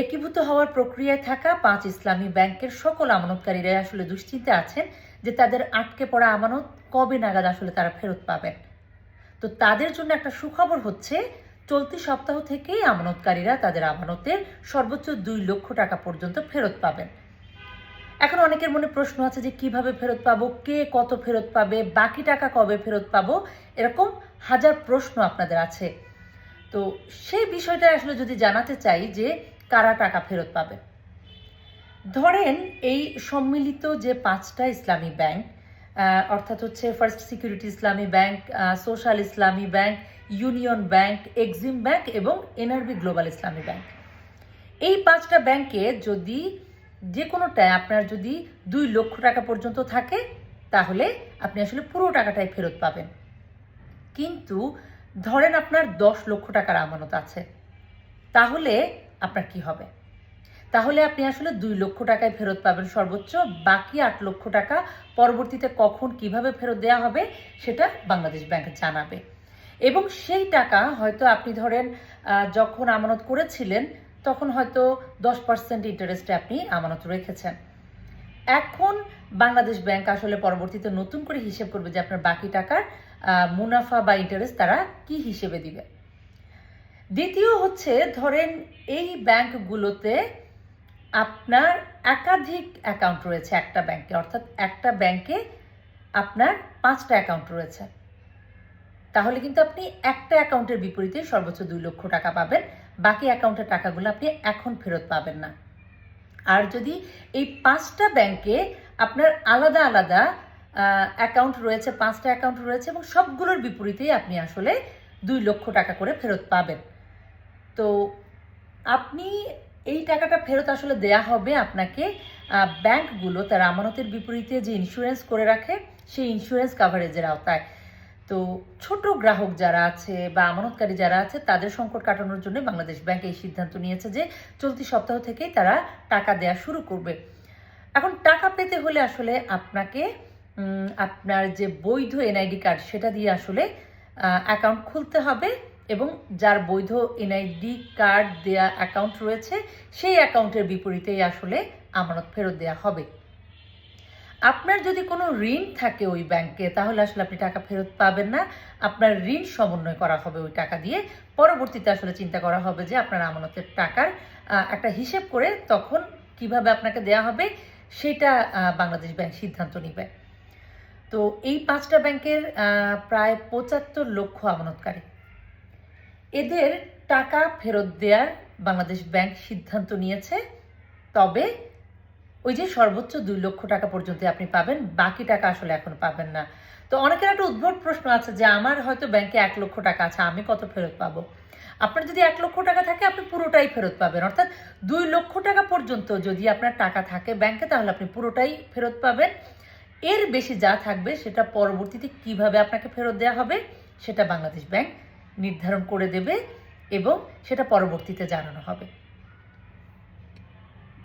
একীভূত হওয়ার প্রক্রিয়ায় থাকা 5 ইসলামী ব্যাংকের সকল আমানতকারীরাই আসলে দুশ্চিন্তে আছেন যে তাদের আটকে পড়া আমানত কবে নাগাদ আসলে তারা ফেরত পাবেন। তো তাদের জন্য একটা সুখবর হচ্ছে, চলতি সপ্তাহ থেকেই আমানতকারীরা তাদের আমানতের সর্বোচ্চ 2 লক্ষ টাকা পর্যন্ত ফেরত পাবেন। এখন অনেকের মনে প্রশ্ন আছে যে কিভাবে ফেরত পাবো, কে কত ফেরত পাবে, বাকি টাকা কবে ফেরত পাবো, এরকম হাজার প্রশ্ন আপনাদের আছে। তো সেই বিষয়টা আসলে যদি জানাতে চাই যে কারা টাকা ফেরত পাবে। ধরেন এই সম্মিলিত যে 5টা ইসলামী ব্যাংক, অর্থাৎ হচ্ছে ফার্স্ট সিকিউরিটি ইসলামী ব্যাংক, সোশ্যাল ইসলামী bank, union bank, Exim bank এবং এনআরবি গ্লোবাল ইসলামী ব্যাংক, এই 5টা ব্যাংকে যদি যে কোনোটায় আপনার যদি 2 লক্ষ টাকা পর্যন্ত থাকে তাহলে আপনি আসলে পুরো টাকাটাই ফেরত পাবেন। কিন্তু ধরেন আপনার 10 লক্ষ টাকার আমানত আছে, তাহলে আপনার কি হবে? তাহলে আপনি আসলে 2 লক্ষ টাকায় ফেরত পাবেন সর্বোচ্চ, বাকি 8 লক্ষ টাকা পরবর্তীতে কখন কিভাবে ফেরত দেওয়া হবে সেটা বাংলাদেশ ব্যাংক জানাবে। এবং সেই টাকা হয়তো আপনি ধরেন যখন আমানত করেছিলেন তখন হয়তো 10% ইন্টারেস্টে আপনি আমানত রেখেছেন। এখন বাংলাদেশ ব্যাংক আসলে পরবর্তীতে নতুন করে হিসেব করবে যে আপনার বাকি টাকার মুনাফা বা ইন্টারেস্ট তারা কি হিসেবে দিবে। দ্বিতীয় হচ্ছে, ধরেন এই ব্যাংকগুলোতে আপনার একাধিক অ্যাকাউন্ট রয়েছে একটা ব্যাংকে, অর্থাৎ একটা ব্যাংকে আপনার 5টা অ্যাকাউন্ট রয়েছে, তাহলে কিন্তু আপনি একটা অ্যাকাউন্টের বিপরীতে সর্বোচ্চ 2 লক্ষ টাকা পাবেন, বাকি অ্যাকাউন্টের টাকাগুলো আপনি এখন ফেরত পাবেন না। আর যদি এই 5টা ব্যাংকে আপনার আলাদা আলাদা অ্যাকাউন্ট রয়েছে, 5টা অ্যাকাউন্ট রয়েছে এবং সবগুলোর বিপরীতেই আপনি আসলে 2 লক্ষ টাকা করে ফেরত পাবেন। তো আপনি এই টাকাটা ফেরত আসলে দেয়া হবে আপনাকে ব্যাংকগুলো তার আমানতের বিপরীতে যে ইন্স্যুরেন্স করে রাখে সেই ইন্স্যুরেন্স কাভারেজের আওতায়। তো ছোট গ্রাহক যারা আছে বা আমানতকারী যারা আছে তাদের সংকট কাটানোর জন্য বাংলাদেশ ব্যাংক এই সিদ্ধান্ত নিয়েছে যে চলতি সপ্তাহ থেকেই তারা টাকা দেয়া শুরু করবে। এখন টাকা পেতে হলে আসলে আপনাকে আপনার যে বৈধ এনআইডি কার্ড সেটা দিয়ে আসলে অ্যাকাউন্ট খুলতে হবে এবং যার বৈধ এনআইডি কার্ড দেয়া অ্যাকাউন্ট রয়েছে সেই অ্যাকাউন্টের বিপরীতেই আসলে আমানত ফেরত দেওয়া হবে। আপনার যদি কোনো ঋণ থাকে ওই ব্যাংকে তাহলে আসলে আপনি টাকা ফেরত পাবেন না, আপনার ঋণ সমন্বয় করা হবে ওই টাকা দিয়ে। পরবর্তীতে আসলে চিন্তা করা হবে যে আপনার আমানতের টাকার একটা হিসেব করে তখন কিভাবে আপনাকে দেয়া হবে সেটা বাংলাদেশ ব্যাংক সিদ্ধান্ত নেবে। তো এই 5টা ব্যাংকের প্রায় 75 লক্ষ আমানতকারী, এদের টাকা ফেরত দেওয়ার বাংলাদেশ ব্যাংক সিদ্ধান্ত নিয়েছে। তবে ওই যে সর্বোচ্চ 2 লক্ষ টাকা পর্যন্ত আপনি পাবেন, বাকি টাকা আসলে এখন পাবেন না। তো অনেকের একটা উদ্ভট প্রশ্ন আছে যে আমার হয়তো ব্যাংকে 1 লক্ষ টাকা আছে, আমি কত ফেরত পাবো? আপনার যদি 1 লক্ষ টাকা থাকে আপনি পুরোটাই ফেরত পাবেন, অর্থাৎ 2 লক্ষ টাকা পর্যন্ত যদি আপনার টাকা থাকে ব্যাংকে তাহলে আপনি পুরোটাই ফেরত পাবেন। এর বেশি যা থাকবে সেটা পরবর্তীতে কিভাবে আপনাকে ফেরত দেওয়া হবে সেটা বাংলাদেশ ব্যাংক নির্ধারণ করে দেবে এবং সেটা পরবর্তীতে জানানো হবে।